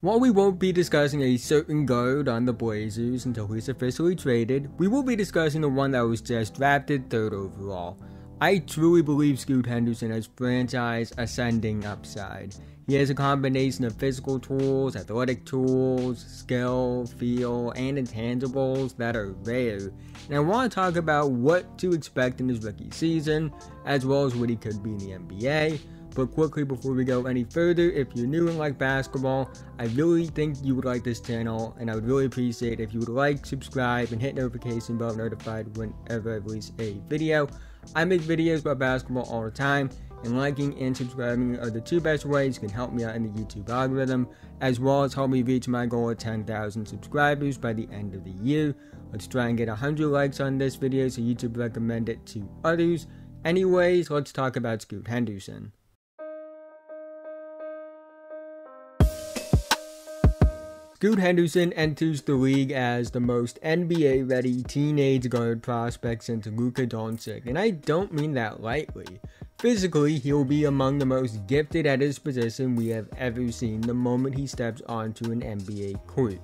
While we won't be discussing a certain guard on the Blazers until he's officially traded, we will be discussing the one that was just drafted 3rd overall. I truly believe Scoot Henderson has franchise ascending upside. He has a combination of physical tools, athletic tools, skill, feel, and intangibles that are rare. And I want to talk about what to expect in his rookie season, as well as what he could be in the NBA. But quickly before we go any further, if you're new and like basketball, I really think you would like this channel, and I would really appreciate if you would like, subscribe, and hit notification bell notified whenever I release a video. I make videos about basketball all the time, and liking and subscribing are the 2 best ways you can help me out in the YouTube algorithm, as well as help me reach my goal of 10,000 subscribers by the end of the year. Let's try and get 100 likes on this video so YouTube recommend it to others. Anyways, let's talk about Scoot Henderson. Scoot Henderson enters the league as the most NBA-ready teenage guard prospect since Luka Doncic, and I don't mean that lightly. Physically, he'll be among the most gifted at his position we have ever seen the moment he steps onto an NBA court.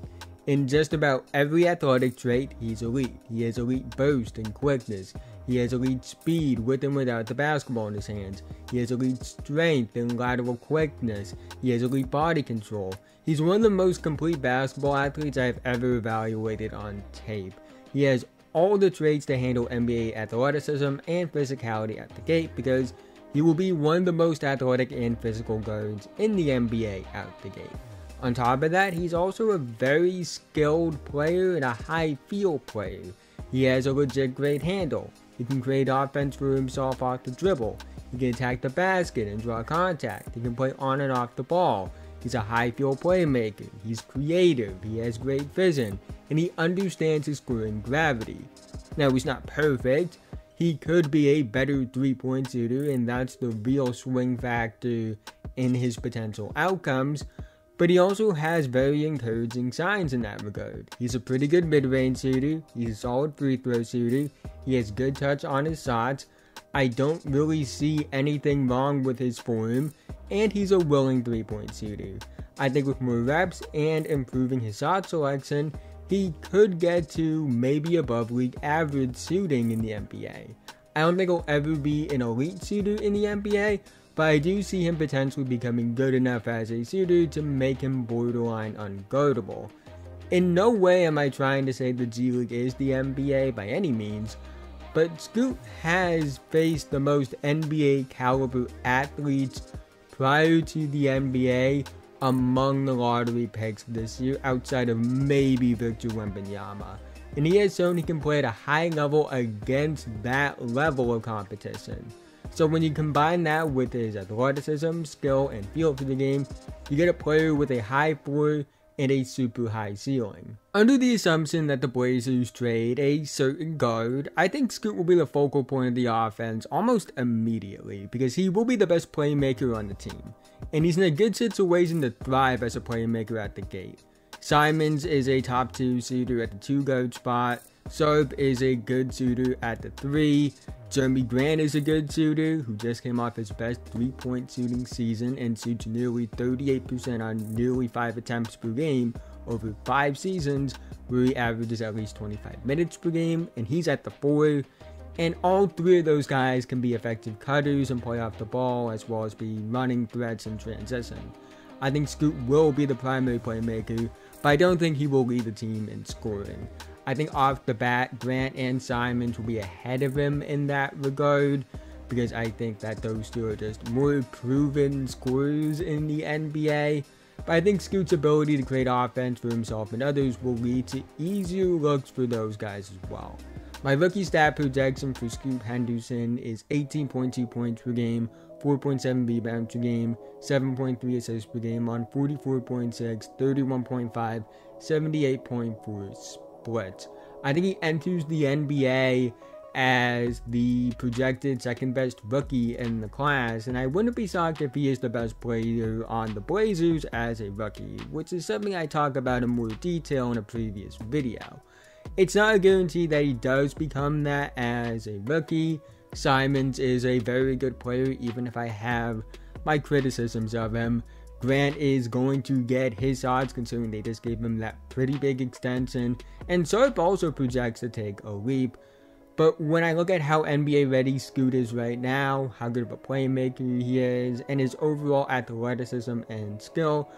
In just about every athletic trait, he's elite. He has elite burst and quickness. He has elite speed with and without the basketball in his hands. He has elite strength and lateral quickness. He has elite body control. He's one of the most complete basketball athletes I have ever evaluated on tape. He has all the traits to handle NBA athleticism and physicality at the gate because he will be one of the most athletic and physical guards in the NBA out the gate. On top of that, he's also a very skilled player and a high field player. He has a legit great handle. He can create offense for himself off the dribble. He can attack the basket and draw contact. He can play on and off the ball. He's a high field playmaker. He's creative. He has great vision. And he understands his scoring gravity. Now, he's not perfect. He could be a better 3-point shooter, and that's the real swing factor in his potential outcomes. But he also has very encouraging signs in that regard. He's a pretty good mid-range shooter. He's a solid free throw shooter. He has good touch on his shots. I don't really see anything wrong with his form, and he's a willing 3-point shooter. I think with more reps and improving his shot selection, he could get to maybe above league average shooting in the NBA. I don't think he'll ever be an elite shooter in the NBA, but I do see him potentially becoming good enough as a shooter to make him borderline unguardable. In no way am I trying to say the G League is the NBA by any means, but Scoot has faced the most NBA caliber athletes prior to the NBA among the lottery picks this year, outside of maybe Victor Wembanyama. And he has shown he can play at a high level against that level of competition. So when you combine that with his athleticism, skill, and feel for the game, you get a player with a high floor and a super high ceiling. Under the assumption that the Blazers trade a certain guard, I think Scoot will be the focal point of the offense almost immediately because he will be the best playmaker on the team. And he's in a good situation to thrive as a playmaker at the gate. Simons is a top 2 shooter at the 2 guard spot. Sharp is a good shooter at the 3. Jeremy Grant is a good shooter who just came off his best 3-point shooting season and shoots nearly 38% on nearly 5 attempts per game over 5 seasons, where he averages at least 25 minutes per game, and he's at the 4. And all 3 of those guys can be effective cutters and play off the ball, as well as be running threats in transition. I think Scoot will be the primary playmaker, but I don't think he will lead the team in scoring. I think off the bat, Grant and Simons will be ahead of him in that regard, because I think that those 2 are just more proven scorers in the NBA. But I think Scoot's ability to create offense for himself and others will lead to easier looks for those guys as well. My rookie stat projection for Scoot Henderson is 18.2 points per game, 4.7 rebounds per game, 7.3 assists per game on 44.6, 31.5, 78.4 split. I think he enters the NBA as the projected second best rookie in the class, and I wouldn't be shocked if he is the best player on the Blazers as a rookie, which is something I talk about in more detail in a previous video. It's not a guarantee that he does become that as a rookie. Simons is a very good player, even if I have my criticisms of him. Grant is going to get his odds considering they just gave him that pretty big extension. And Sharp also projects to take a leap. But when I look at how NBA ready Scoot is right now, how good of a playmaker he is, and his overall athleticism and skill,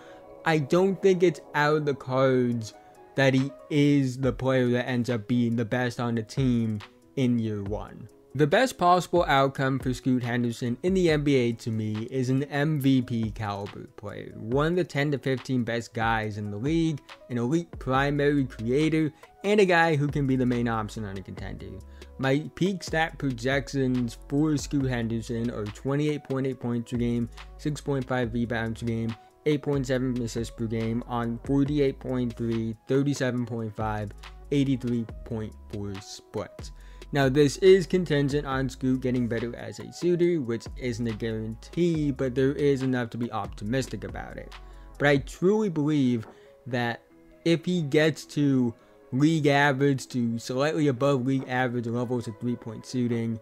I don't think it's out of the cards that he is the player that ends up being the best on the team in year one. The best possible outcome for Scoot Henderson in the NBA to me is an MVP caliber player, one of the 10 to 15 best guys in the league, an elite primary creator, and a guy who can be the main option on a contender. My peak stat projections for Scoot Henderson are 28.8 points per game, 6.5 rebounds per game, 8.7 assists per game on 48.3, 37.5, 83.4 splits. Now this is contingent on Scoot getting better as a shooter, which isn't a guarantee, but there is enough to be optimistic about it. But I truly believe that if he gets to league average to slightly above league average levels of 3-point shooting,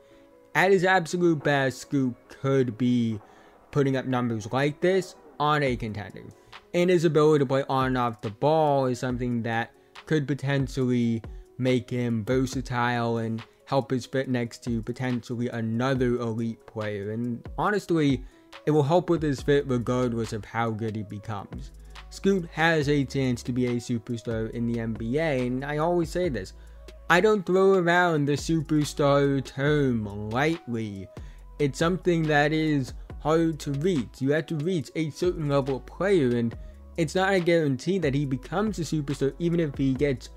at his absolute best, Scoot could be putting up numbers like this on a contender. And his ability to play on and off the ball is something that could potentially make him versatile and help his fit next to potentially another elite player. And honestly, it will help with his fit regardless of how good he becomes. Scoot has a chance to be a superstar in the NBA, and I always say this, I don't throw around the superstar term lightly. It's something that is hard to reach. You have to reach a certain level of player, and it's not a guarantee that he becomes a superstar even if he gets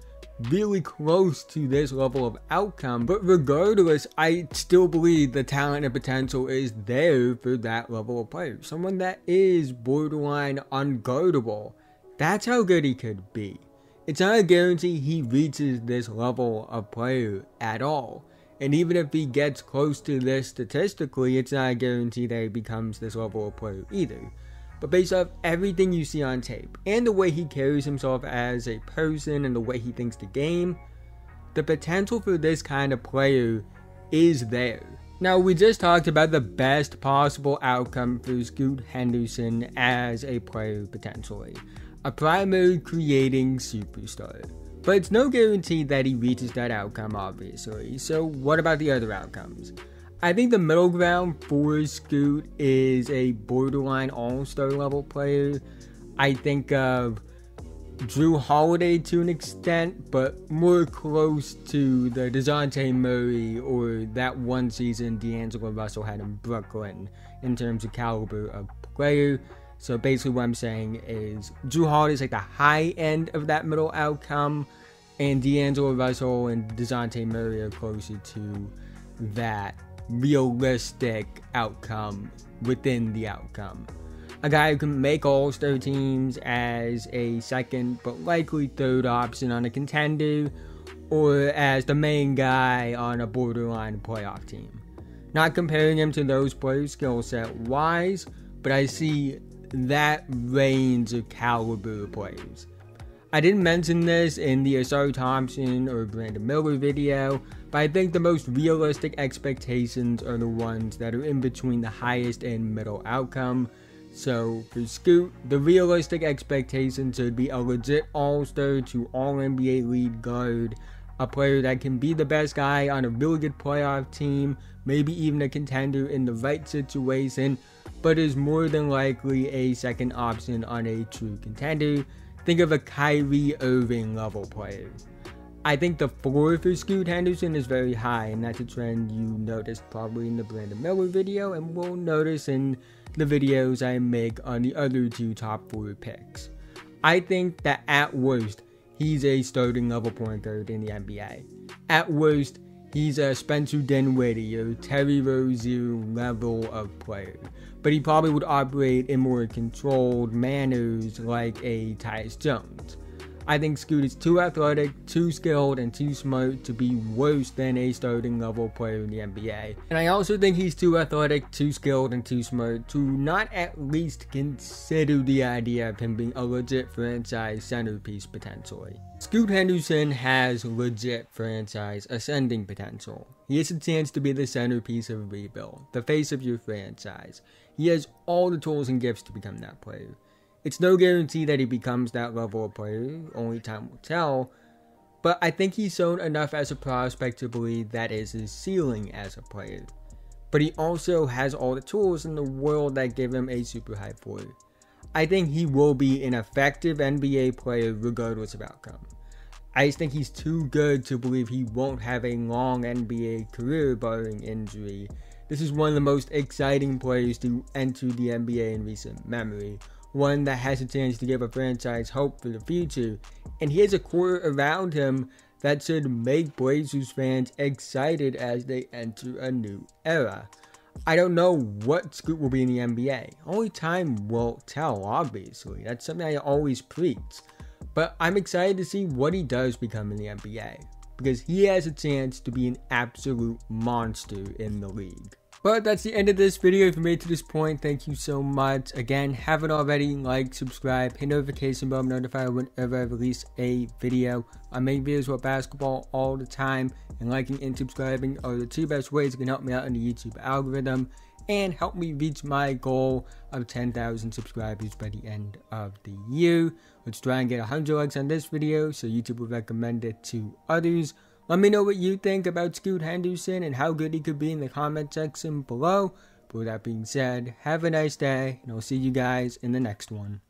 really close to this level of outcome. But regardless, I still believe the talent and potential is there for that level of player. Someone that is borderline unguardable. That's how good he could be. It's not a guarantee he reaches this level of player at all. And even if he gets close to this statistically, it's not a guarantee that he becomes this level of player either. But based off everything you see on tape, and the way he carries himself as a person and the way he thinks the game, the potential for this kind of player is there. Now, we just talked about the best possible outcome for Scoot Henderson as a player potentially. A primary creating superstar. But it's no guarantee that he reaches that outcome, obviously. So what about the other outcomes? I think the middle ground for Scoot is a borderline all-star level player. I think of Drew Holiday to an extent, but more close to the DeJounte Murray or that one season D'Angelo Russell had in Brooklyn in terms of caliber of player. So basically what I'm saying is Drew Holiday is like the high end of that middle outcome, and D'Angelo Russell and DeJounte Murray are closer to that realistic outcome within the outcome. A guy who can make all-star teams as a second but likely third option on a contender, or as the main guy on a borderline playoff team. Not comparing him to those players skill set wise, but I see that range of caliber of players. I didn't mention this in the Asar Thompson or Brandon Miller video, but I think the most realistic expectations are the ones that are in between the highest and middle outcome. So for Scoot, the realistic expectations should be a legit all-star to all-NBA lead guard, a player that can be the best guy on a really good playoff team, maybe even a contender in the right situation, but is more than likely a second option on a true contender. Think of a Kyrie Irving level player. I think the floor for Scoot Henderson is very high, and that's a trend you noticed probably in the Brandon Miller video, and will notice in the videos I make on the other two top 4 picks. I think that at worst, he's a starting level point guard in the NBA. At worst, he's a Spencer Dinwiddie or Terry Rozier level of player, but he probably would operate in more controlled manners like a Tyus Jones. I think Scoot is too athletic, too skilled, and too smart to be worse than a starting level player in the NBA. And I also think he's too athletic, too skilled, and too smart to not at least consider the idea of him being a legit franchise centerpiece potentially. Scoot Henderson has legit franchise ascending potential. He has a chance to be the centerpiece of a rebuild, the face of your franchise. He has all the tools and gifts to become that player. It's no guarantee that he becomes that level of player, only time will tell, but I think he's shown enough as a prospect to believe that is his ceiling as a player. But he also has all the tools in the world that give him a super high floor. I think he will be an effective NBA player regardless of outcome. I just think he's too good to believe he won't have a long NBA career barring injury. This is one of the most exciting players to enter the NBA in recent memory. One that has a chance to give a franchise hope for the future. And he has a core around him that should make Blazers fans excited as they enter a new era. I don't know what Scoot will be in the NBA. Only time will tell, obviously. That's something I always preach. But I'm excited to see what he does become in the NBA, because he has a chance to be an absolute monster in the league. But that's the end of this video. If you made it to this point, thank you so much. Again, haven't already, like, subscribe, hit notification bell, notify whenever I release a video. I make videos about basketball all the time, and liking and subscribing are the two best ways that can help me out in the YouTube algorithm and help me reach my goal of 10,000 subscribers by the end of the year. Let's try and get 100 likes on this video so YouTube will recommend it to others. Let me know what you think about Scoot Henderson and how good he could be in the comment section below. But with that being said, have a nice day, and I'll see you guys in the next one.